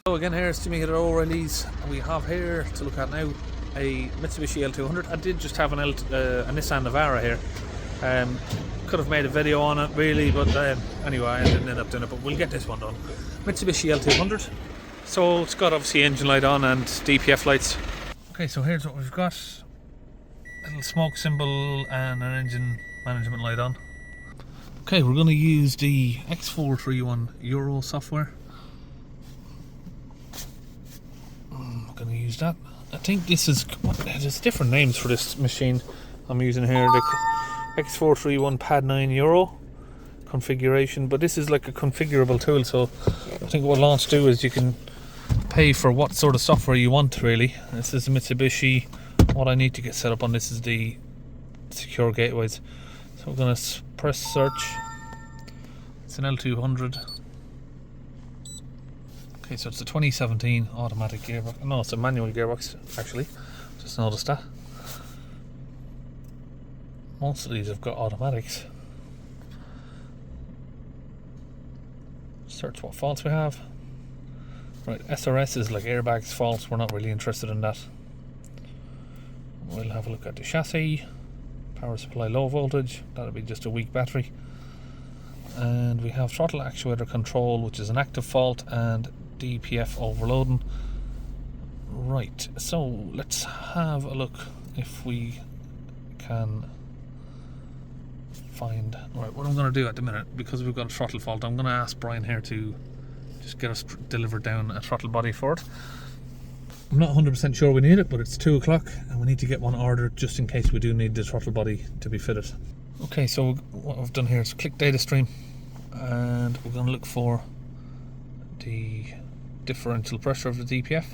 So again, here is Jimmy here at O'Reilly's. We have here to look at now a Mitsubishi L200. I did just have a Nissan Navara here. Could have made a video on it really, but anyway, I didn't end up doing it. But we'll get this one done. Mitsubishi L200. So it's got obviously engine light on and DPF lights. Okay, so here's what we've got. A little smoke symbol and an engine management light on. Okay, we're going to use the X431 Euro software. I'm going to use that. I think this is, there's different names for this machine I'm using here. The X431 Pad 9 Euro configuration, but this is like a configurable tool, so I think what Launch do is you can pay for what sort of software you want really. This is a Mitsubishi. What I need to get set up on this is the secure gateways. So we're going to press search. It's an L200. Okay, so it's a 2017 automatic gearbox. No, it's a manual gearbox actually. Just noticed that. Most of these have got automatics. Search what faults we have. Right, SRS is like airbags faults. We're not really interested in that. We'll have a look at the chassis. Power supply low voltage. That'll be just a weak battery. And we have throttle actuator control, which is an active fault, and DPF overloading. Right, so let's have a look if we can find. Right, what I'm going to do at the minute, because we've got a throttle fault, I'm going to ask Brian here to just get us delivered down a throttle body for it. I'm not 100% sure we need it, but it's 2 o'clock and we need to get one ordered just in case we do need the throttle body to be fitted. Okay, so what I've done here is click data stream and we're going to look for the differential pressure of the DPF.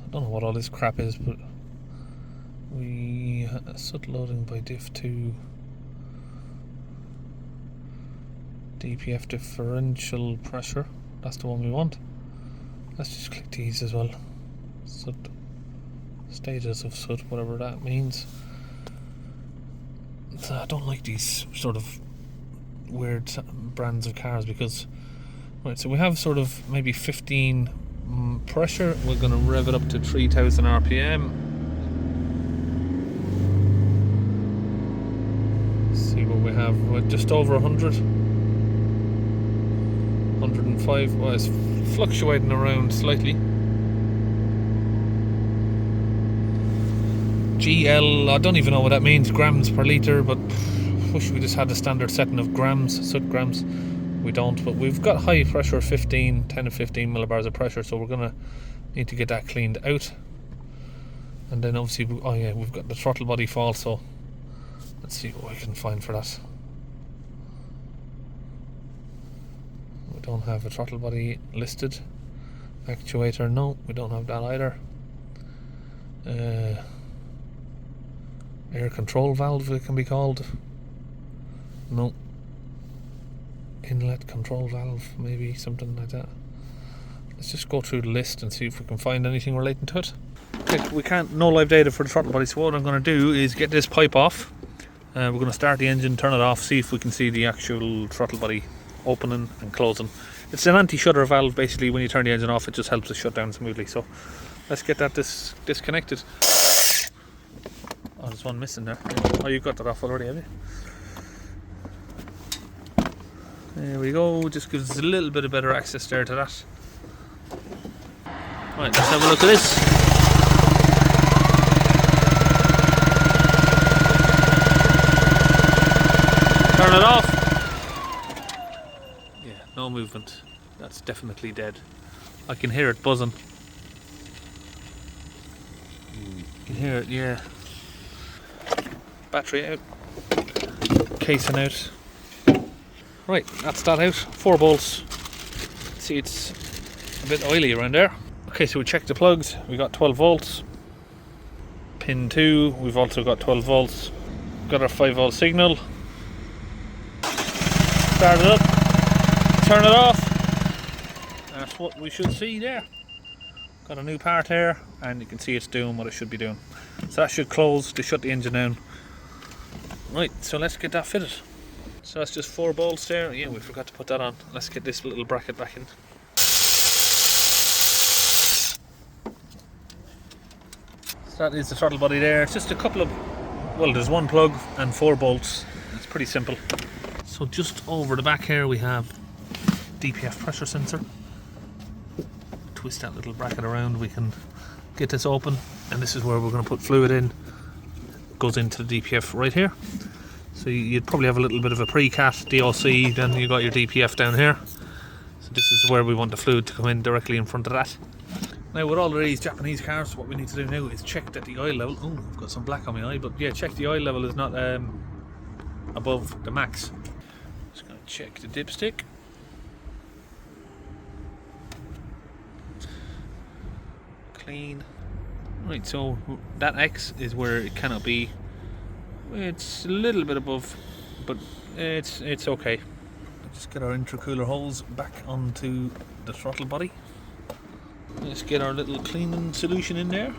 I don't know what all this crap is, but we SUT loading by diff 2 DPF differential pressure. That's the one we want. Let's just click these as well. SUT, status of SUT, whatever that means. So I don't like these sort of weird brands of cars because, right, so we have sort of maybe 15 pressure. We're going to rev it up to 3000 RPM. See what we have. We're just over 100. 105. Well, it's fluctuating around slightly. GL, I don't even know what that means, grams per litre, but wish we just had the standard setting of grams, SUT grams. We don't, but we've got high pressure, 10 to 15 millibars of pressure, so we're gonna need to get that cleaned out. And then obviously, oh yeah, we've got the throttle body fault, so let's see what we can find for that. We don't have a throttle body listed. Actuator, no, we don't have that either. Air control valve, it can be called. No. Inlet control valve, maybe something like that. Let's just go through the list and see if we can find anything relating to it. Okay, we can't, no live data for the throttle body, so what I'm going to do is get this pipe off. We're going to start the engine, turn it off, see if we can see the actual throttle body opening and closing. It's an anti-shutter valve basically. When you turn the engine off, it just helps it shut down smoothly. So let's get that disconnected. Oh, there's one missing there. Oh, you've got that off already, have you? There we go. Just gives us a little bit of better access there to that. Right, let's have a look at this. Turn it off. Yeah, no movement. That's definitely dead. I can hear it buzzing. You can hear it, yeah. Battery out. Casing out. Right, that's that out. 4 bolts. See, it's a bit oily around there. Okay, so we checked the plugs. We got 12 volts. Pin 2, we've also got 12 volts. Got our 5 volt signal. Start it up. Turn it off. That's what we should see there. Got a new part here, and you can see it's doing what it should be doing. So that should close to shut the engine down. Right, so let's get that fitted. So that's just 4 bolts there. Yeah, we forgot to put that on. Let's get this little bracket back in. So that is the throttle body there. It's just a couple of, well, there's 1 plug and 4 bolts. It's pretty simple. So just over the back here we have DPF pressure sensor. Twist that little bracket around, we can get this open, and this is where we're going to put fluid in. Goes into the DPF right here. So you'd probably have a little bit of a pre-cat DOC, then you got your DPF down here. So this is where we want the fluid to come in directly in front of that. Now with all of these Japanese cars, what we need to do now is check that the oil level, oh, I've got some black on my eye, but yeah, check the oil level is not above the max. Just going to check the dipstick. Clean. Right, so that X is where it cannot be. It's a little bit above, but it's okay. Just get our intercooler hose back onto the throttle body. Let's get our little cleaning solution in there.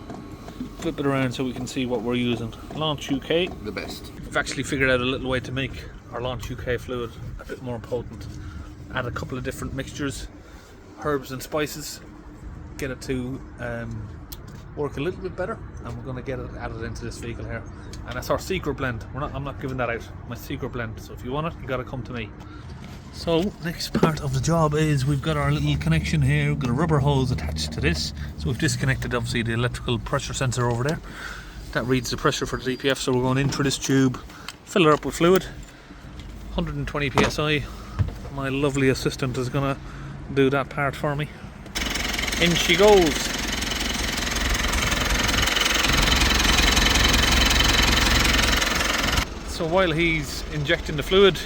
Flip it around so we can see what we're using. Launch UK. The best. We've actually figured out a little way to make our Launch UK fluid a bit more potent. Add a couple of different mixtures, herbs and spices. Get it to work a little bit better, and we're going to get it added into this vehicle here, and that's our secret blend. I'm not giving that out, my secret blend, so if you want it, you got to come to me. So next part of the job is we've got our little connection here. We've got a rubber hose attached to this, so we've disconnected obviously the electrical pressure sensor over there. That reads the pressure for the DPF, so we're going in through this tube, fill it up with fluid, 120 psi. My lovely assistant is going to do that part for me. In she goes. So while he's injecting the fluid,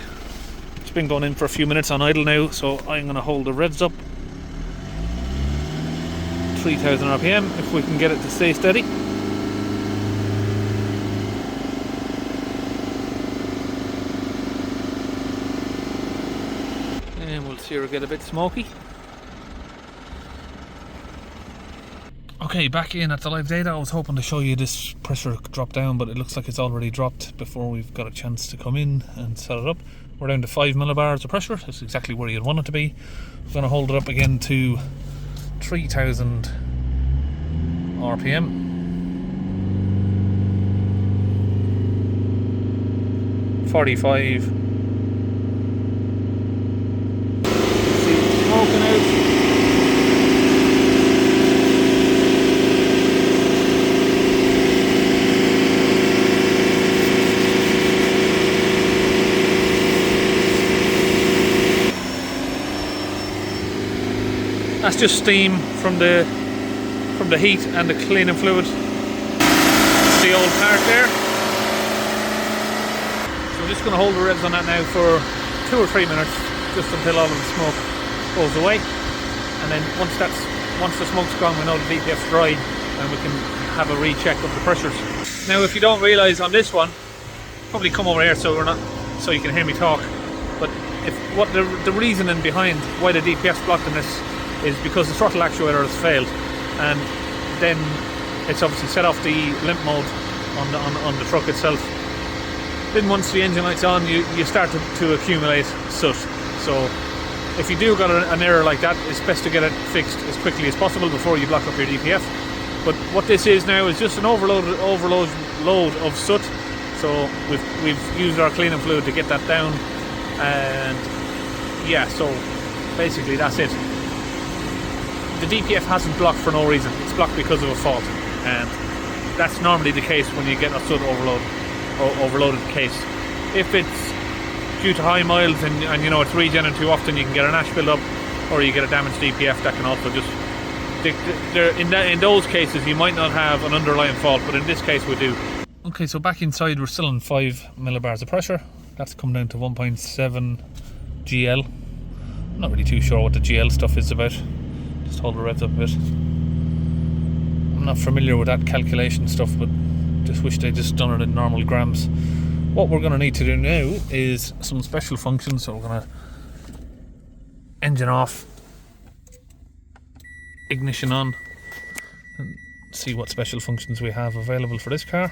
it's been going in for a few minutes on idle now, so I'm going to hold the revs up. 3000 RPM if we can get it to stay steady. And we'll see her get a bit smoky. Okay, back in at the live data. I was hoping to show you this pressure drop down, but it looks like it's already dropped before we've got a chance to come in and set it up. We're down to 5 millibars of pressure. That's exactly where you'd want it to be. I'm going to hold it up again to 3000 RPM. 45. See it smoking out. That's just steam from the heat and the cleaning fluid. The old part there. So I'm just going to hold the revs on that now for 2 or 3 minutes, just until all of the smoke goes away. And then once the smoke's gone, we know the DPF's dry, and we can have a recheck of the pressures. Now, if you don't realise on this one, probably come over here so you can hear me talk. But the reasoning behind why the DPF's blocked in this is because the throttle actuator has failed, and then it's obviously set off the limp mode on the truck itself. Then once the engine light's on, you start to accumulate soot. So if you do got an error like that, it's best to get it fixed as quickly as possible before you block up your DPF. But what this is now is just an overload of soot. So we've used our cleaning fluid to get that down, and yeah, so basically that's it. The DPF hasn't blocked for no reason. It's blocked because of a fault, and that's normally the case when you get a soot overloaded case. If it's due to high miles and you know it's regenerating too often, you can get an ash build up, or you get a damaged DPF that can also just. In those cases, you might not have an underlying fault, but in this case, we do. Okay, so back inside, we're still on 5 millibars of pressure. That's come down to 1.7 GL. I'm not really too sure what the GL stuff is about. Just hold the revs up a bit. I'm not familiar with that calculation stuff, but just wish they'd just done it in normal grams. What we're going to need to do now is some special functions. So we're going to engine off, ignition on, and see what special functions we have available for this car.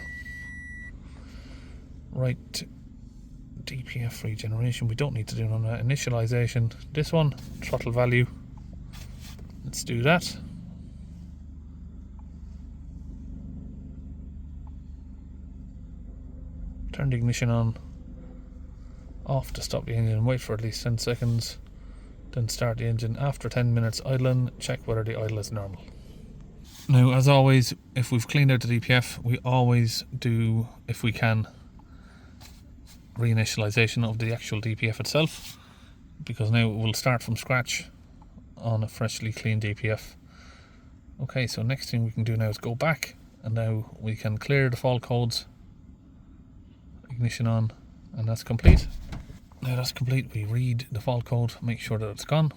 Right DPF regeneration, we don't need to do none of that. Initialization, this one, throttle value, let's do that. Turn the ignition on, off to stop the engine, wait for at least 10 seconds, then start the engine. After 10 minutes idling, check whether the idle is normal. Now, as always, if we've cleaned out the DPF, we always do, if we can, reinitialization of the actual DPF itself, because now it will start from scratch on a freshly clean DPF. Okay, so next thing we can do now is go back, and now we can clear the fault codes, ignition on, and that's complete. Now that's complete, we read the fault code, make sure that it's gone.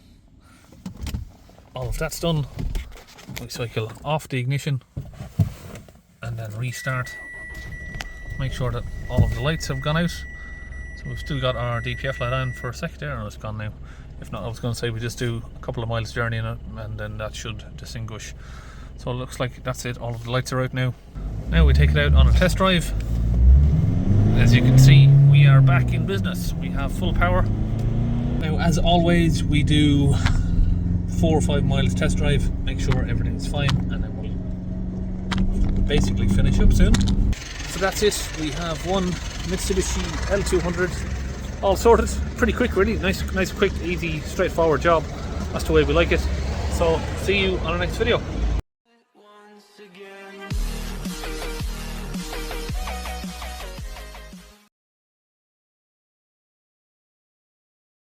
All of that's done, we cycle off the ignition and then restart. Make sure that all of the lights have gone out. So we've still got our DPF light on for a sec there, and it's gone now. If not, I was going to say we just do a couple of miles journey in it, and then that should distinguish. So it looks like that's it, all of the lights are out now. Now we take it out on a test drive. As you can see, we are back in business. We have full power. Now, as always, we do 4 or 5 miles test drive, make sure everything's fine, and then we'll basically finish up soon. So that's it. We have one Mitsubishi L200 all sorted. Pretty quick, really. Nice, quick, easy, straightforward job. That's the way we like it. So see you on our next video.